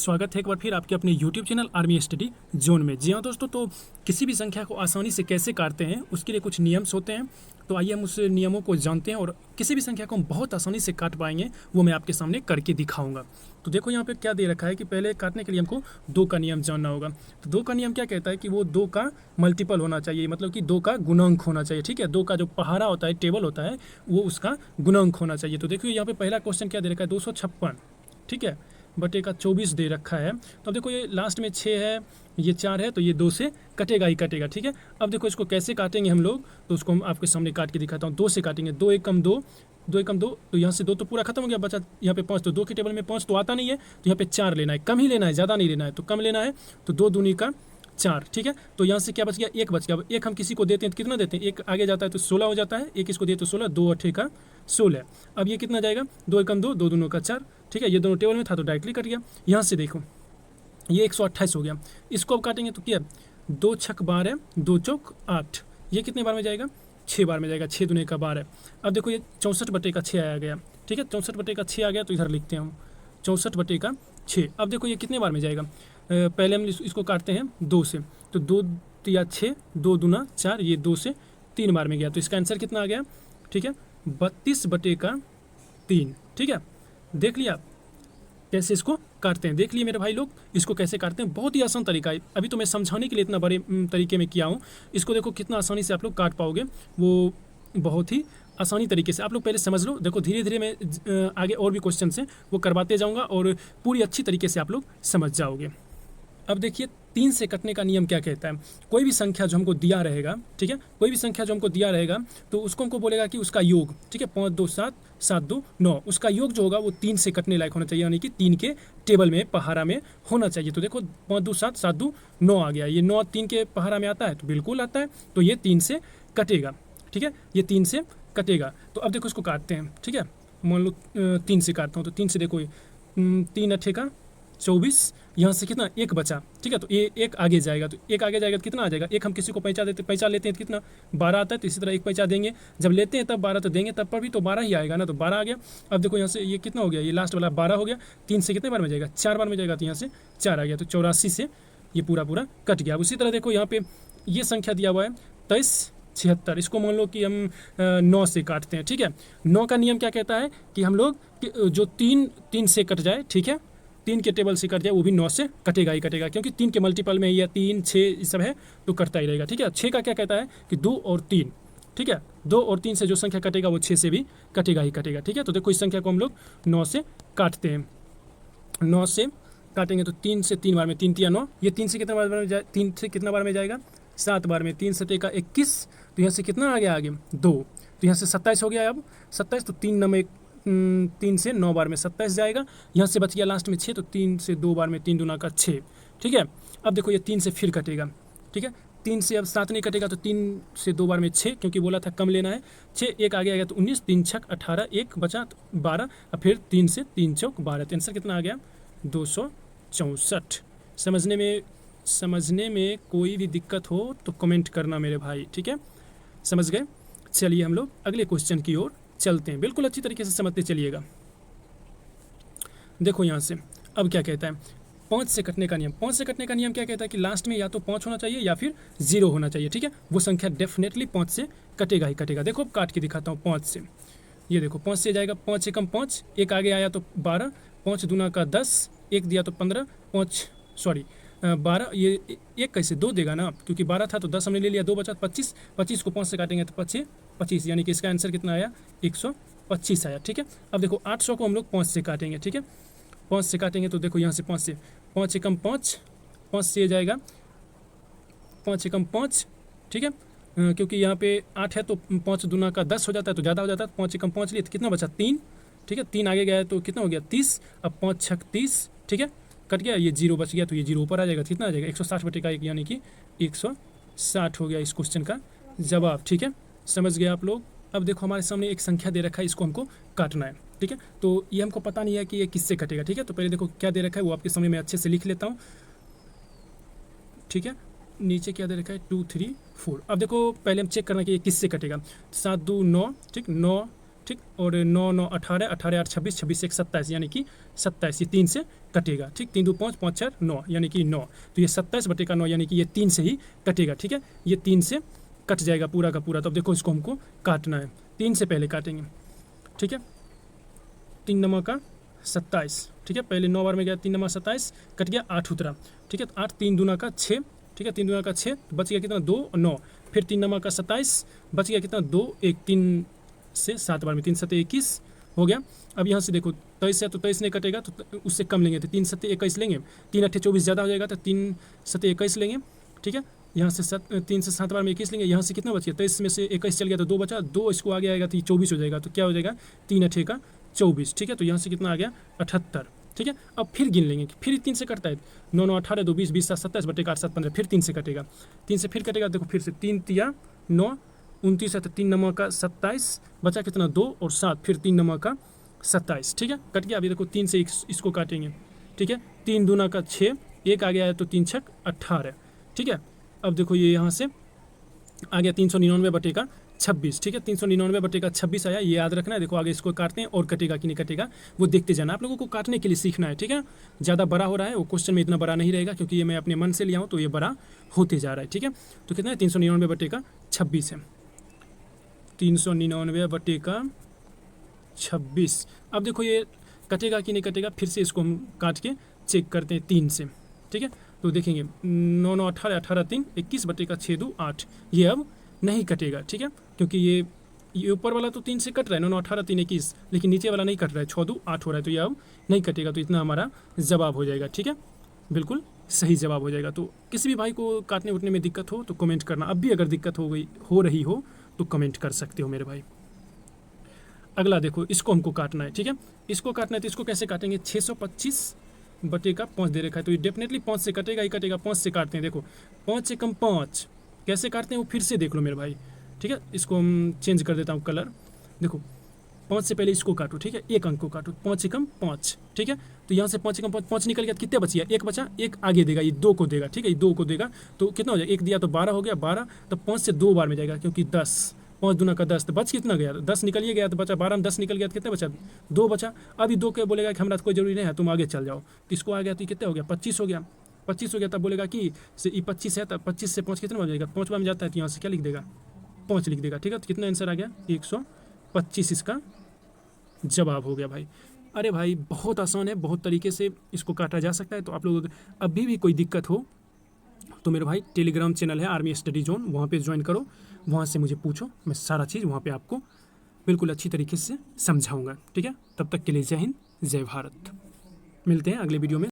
स्वागत है एक बार फिर आपके अपने YouTube channel army study zone में। जी हाँ दोस्तों, तो किसी भी संख्या को आसानी से कैसे काटते हैं उसके लिए कुछ नियम्स होते हैं। तो आइए हम उस नियमों को जानते हैं और किसी भी संख्या को हम बहुत आसानी से काट पाएंगे वो मैं आपके सामने करके दिखाऊंगा। तो देखो यहाँ पे क्या दे रखा है कि पहले काटने के लिए हमको 2 का नियम जानना होगा। तो 2 का नियम क्या कहता है कि वो 2 का मल्टीपल होना चाहिए, मतलब कि 2 का गुणांक होना चाहिए। ठीक है, 2 का जो पहाड़ा होता है, टेबल होता है, वो उसका गुणांक होना चाहिए। तो देखिए यहाँ पे पहला क्वेश्चन क्या दे रखा है, 256, ठीक है, बटे का 24 दे रखा है। तो अब देखो ये लास्ट में 6 है, ये 4 है, तो ये 2 से कटेगा ही कटेगा। ठीक है, अब देखो इसको कैसे काटेंगे हम लोग, तो उसको हम आपके सामने काट के दिखाता हूँ। 2 से काटेंगे, 2 एकम 2, 2 एकम 2, तो यहाँ से 2 तो पूरा खत्म हो गया, बचा यहाँ पे 5। तो 2 के टेबल में 5 तो आता नहीं है, तो यहाँ पे 4 लेना है, कम ही लेना है, ज़्यादा नहीं लेना है, तो कम लेना है। तो 2 दूनी का 4, ठीक है। तो यहाँ से क्या बच गया, 1 बच गया। अब 1 हम किसी को देते हैं तो कितना देते हैं, 1 आगे जाता है तो 16 हो जाता है, 1 इसको दिए तो 16, 2 अठे का 16। अब ये कितना जाएगा, 2 एकम 2, 2 दूनों का 4, ठीक है। ये दोनों टेबल में था तो डायरेक्टली कट गया। यहाँ से देखो ये 128 हो गया। इसको अब काटेंगे तो क्या, 2 छक 12, 2 चौक 8, ये कितने बार में जाएगा, 6 बार में जाएगा, 6 दूने का 12। अब देखो ये 64 बटे का 6 आया गया, ठीक है, 64 बटे का 6 आ गया, तो इधर लिखते हैं हम 64 बटे का 6। अब देखो ये कितने बार में जाएगा, पहले हम इसको काटते हैं 2 से, तो 2 या 6, 2 दूना 4, ये 2 से 3 बार में गया, तो इसका आंसर कितना आ गया, ठीक है, 32 बटे का 3। ठीक है, देख लिया कैसे इसको काटते हैं, देख लिए मेरे भाई लोग इसको कैसे काटते हैं। बहुत ही आसान तरीका है, अभी तो मैं समझाने के लिए इतना बड़े तरीके में किया हूँ। इसको देखो कितना आसानी से आप लोग काट पाओगे, वो बहुत ही आसानी तरीके से आप लोग पहले समझ लो। देखो धीरे धीरे मैं आगे और भी क्वेश्चन हैं वो करवाते जाऊँगा और पूरी अच्छी तरीके से आप लोग समझ जाओगे। अब देखिए 3 से कटने का नियम क्या कहता है। कोई भी संख्या जो हमको दिया रहेगा, ठीक है, कोई भी संख्या जो हमको दिया रहेगा तो उसको हमको बोलेगा कि उसका योग, ठीक है, 5 2 7, 7 2 9, उसका योग जो होगा वो 3 से कटने लायक होना चाहिए, यानी कि 3 के टेबल में पहाड़ा में होना चाहिए। तो देखो 5 2 7, 7 2 9 आ गया, ये 9 3 के पहाड़ा में आता है, तो बिल्कुल आता है, तो ये 3 से कटेगा। ठीक है, ये 3 से कटेगा। तो अब देखो इसको काटते हैं, ठीक है, मान लो 3 से काटता हूँ, तो 3 से देखो 3 अठे का 24, यहाँ से कितना 1 बचा, ठीक है, तो ये 1 आगे जाएगा, तो 1 आगे जाएगा तो कितना आ जाएगा, 1 हम किसी को पैंचा लेते हैं तो कितना 12 आता है, तो इसी तरह 1 पैंचा देंगे, जब लेते हैं तब 12 तो देंगे तब पर भी तो 12 ही आएगा ना, तो 12 आ गया। अब देखो यहाँ से ये कितना हो गया, ये लास्ट वाला 12 हो गया, 3 से कितने बार में जाएगा, 4 बार में जाएगा, तो यहाँ से 4 आ गया, तो 84 से ये पूरा कट गया। उसी तरह देखो यहाँ पे ये संख्या दिया हुआ है 23 76, इसको मान लो कि हम 9 से काटते हैं, ठीक है। 9 का नियम क्या कहता है कि हम लोग जो 3 से कट जाए, ठीक है, 3 के टेबल से कट जाए वो भी 9 से कटेगा ही कटेगा, क्योंकि 3 के मल्टीपल में ये 3 6 ये सब है तो कटता ही रहेगा। ठीक है, 6 का क्या कहता है कि 2 और 3, ठीक है, 2 और 3 से जो संख्या कटेगा वो 6 से भी कटेगा ही कटेगा। ठीक है, तो देखो इस संख्या को हम लोग 9 से काटते हैं, 9 से काटेंगे तो 3 से 3 बार में, 3 3 9, ये 3 से कितना बार में 3 से कितना बार में जाएगा, 7 बार में, 3 सटे का 21, तो यहाँ से कितना आ गया आगे 2, तो यहाँ से 27 हो गया। अब 27 तो 3 नंबर 3 से 9 बार में 27 जाएगा, यहाँ से बच गया लास्ट में 6, तो 3 से 2 बार में 3 दूना का 6। ठीक है, अब देखो ये 3 से फिर कटेगा, ठीक है, 3 से अब 7 नहीं कटेगा, तो 3 से 2 बार में 6, क्योंकि बोला था कम लेना है, 6 1 आगे आ गया तो 19, 3 छक 18, 1 बचा तो 12, अब फिर 3 से 3 चौक 12, तो आंसर कितना आ गया 264। समझने में कोई भी दिक्कत हो तो कमेंट करना मेरे भाई, ठीक है, समझ गए। चलिए हम लोग अगले क्वेश्चन की ओर चलते हैं, बिल्कुल अच्छी तरीके से समझते चलिएगा। देखो यहाँ से अब क्या कहता है, 5 से कटने का नियम। 5 से कटने का नियम क्या कहता है कि लास्ट में या तो 5 होना चाहिए या फिर 0 होना चाहिए, ठीक है, वो संख्या डेफिनेटली 5 से कटेगा ही कटेगा। देखो अब काट के दिखाता हूँ 5 से, ये देखो 5 से जाएगा, 5 एकम 5, 1 आगे आया तो 12, 5 दूना का 10, 1 दिया तो 15, 12, ये 1 कैसे 2 देगा ना, क्योंकि 12 था तो 10 हमने ले लिया, 2 बचा 25, 25 को 5 से काटेंगे तो 25, यानी कि इसका आंसर कितना आया 125 आया। ठीक है, अब देखो 800 को हम लोग 5 से काटेंगे, ठीक है, 5 से काटेंगे तो देखो यहाँ से 5 से, 5 एकम 5, 5 से जाएगा 5 एकम 5, ठीक है, क्योंकि यहाँ पे 8 है तो 5 दूना का 10 हो जाता है तो ज़्यादा हो जाता है, 5 एकम 5 लिए तो कितना बचा 3, ठीक है, 3 आगे गया तो कितना हो गया 30, अब 5 छक 30, ठीक है, कट गया, ये 0 बच गया, तो ये 0 ऊपर आ जाएगा, कितना आ जाएगा 160 बटे का 1, यानी कि 160 हो गया इस क्वेश्चन का जवाब। ठीक है, समझ गए आप लोग। अब देखो हमारे सामने एक संख्या दे रखा है, इसको हमको काटना है, ठीक है, तो ये हमको पता नहीं है कि ये किससे कटेगा। ठीक है, तो पहले देखो क्या दे रखा है वो आपके सामने मैं अच्छे से लिख लेता हूँ, ठीक है, नीचे क्या दे रखा है 2 3 4। अब देखो पहले हम चेक करना कि ये किससे कटेगा, 7 2 9, ठीक, 9 ठीक। और 9 9 18, 18 8 26, 26 1 27, यानी कि 27, ये 3 से कटेगा। ठीक, 3 2 5, 5 4 9, यानी कि 9। तो ये 27/9 यानी कि ये 3 से ही कटेगा। ठीक है, ये 3 से कट जाएगा पूरा का पूरा। तो अब देखो इसको हमको काटना है, 3 से पहले काटेंगे। ठीक है, 3 नमा का 27। ठीक है, पहले 9 बार में गया, 3 नमा 27 कट गया, 8 उतरा। ठीक है, तो 8 3 दूना का 6। ठीक है, 3 दूना का 6, तो बच गया कितना 2 और 9। फिर 3 नमा का 27 बच गया कितना 2 1, 3 से 7 बार में 3 7 21 हो गया। अब यहाँ से देखो 23 है तो 23 नहीं कटेगा, तो उससे कम लेंगे, तो 3 7 21 लेंगे। 3 8 24 ज़्यादा हो जाएगा, तो 3 7 21 लेंगे। ठीक है, यहाँ से 3 से 7 बार में 21 लेंगे। यहाँ से कितना बच गया, 23 में से 21 चल गया तो 2 बचा, 2 इसको आगे आएगा तो 24 हो जाएगा। तो क्या हो जाएगा 3 8 का 24। ठीक है, तो यहाँ से कितना आ गया 78। ठीक है, अब फिर गिन लेंगे, फिर 3 से कटता है। 9 9 18 2 20 20 7 27 बटे 8 7 15, फिर 3 से कटेगा। 3 से फिर कटेगा, देखो फिर से 3 तिया 9 29 है, तो 3 नमा का 27 बचा कितना 2 और 7, फिर 3 नमा का 27। ठीक है, कट गया। अभी देखो 3 से इसको काटेंगे। ठीक है, 3 दूना का 6, 1 आ गया है तो 3 6 18। ठीक है, अब देखो ये यहाँ से आ गया 399 बटे का 26। ठीक है, 399 बटे का 26 आया, ये याद रखना है। देखो आगे इसको काटते हैं और कटेगा कि नहीं कटेगा वो देखते जाना। आप लोगों को काटने के लिए सीखना है। ठीक है, ज़्यादा बड़ा हो रहा है वो क्वेश्चन में इतना बड़ा नहीं रहेगा, क्योंकि ये मैं अपने मन से लिया हूँ तो ये बड़ा होते जा रहा है। ठीक है, तो कितना है 399 बटे का 26 है, 399 बटे का 26। अब देखो ये कटेगा कि नहीं कटेगा, फिर से इसको हम काट के चेक करते हैं 3 से। ठीक है, तो देखेंगे 9 9 18 18 3 21 बटे का 6 2 8, ये अब नहीं कटेगा। ठीक है, क्योंकि ये ऊपर वाला तो 3 से कट रहा है, 9 9 18 3 21, लेकिन नीचे वाला नहीं कट रहा है, 6 2 8 हो रहा है, तो ये अब नहीं कटेगा। तो इतना हमारा जवाब हो जाएगा। ठीक है, बिल्कुल सही जवाब हो जाएगा। तो किसी भी भाई को काटने उठने में दिक्कत हो तो कमेंट करना। अब भी अगर दिक्कत हो रही हो तो कमेंट कर सकते हो मेरे भाई। अगला देखो, इसको हमको काटना है। ठीक है, इसको काटना है तो इसको कैसे काटेंगे, 625 बटे का 5 दे रखा है, तो ये डेफिनेटली 5 से कटेगा ही कटेगा। 5 से काटते हैं, देखो 5 से कम 5 कैसे काटते हैं वो फिर से देख लो मेरे भाई। ठीक है, इसको हम चेंज कर देता हूँ कलर। देखो 5 से पहले इसको काटो। ठीक है, एक अंक को काटो, 5 से कम 5। ठीक है, तो यहाँ से 5 से कम 5 निकल गया, कितने बच गया, एक बचा, एक आगे देगा, ये 2 को देगा। ठीक है, ये 2 को देगा तो कितना हो जाएगा, एक दिया तो 12 हो गया, 12 तो 5 से 2 बार में जाएगा, क्योंकि 10, 5 दूना का 10, तो बच कितना गया, 10 निकल ही गया तो बचा 12 में 10 निकल गया तो कितना बचा 2 बचा। अभी 2 के बोलेगा कि हमारा कोई जरूरी नहीं है, तुम आगे चल जाओ, तो इसको आ गया तो कितना हो गया 25 हो गया। 25 हो गया, तब बोलेगा कि ये 25 है, तब 25 से 5 कितना हो जाएगा, 5 बार में जाता है तो यहाँ से क्या लिख देगा 5 लिख देगा। ठीक है, तो कितना आंसर आ गया 125 इसका जवाब हो गया भाई। अरे भाई बहुत आसान है, बहुत तरीके से इसको काटा जा सकता है। तो आप लोग अभी भी कोई दिक्कत हो तो मेरे भाई टेलीग्राम चैनल है आर्मी स्टडी जोन, वहाँ पे ज्वाइन करो, वहाँ से मुझे पूछो, मैं सारा चीज़ वहाँ पे आपको बिल्कुल अच्छी तरीके से समझाऊंगा। ठीक है, तब तक के लिए जय हिंद जय भारत। मिलते हैं अगले वीडियो में।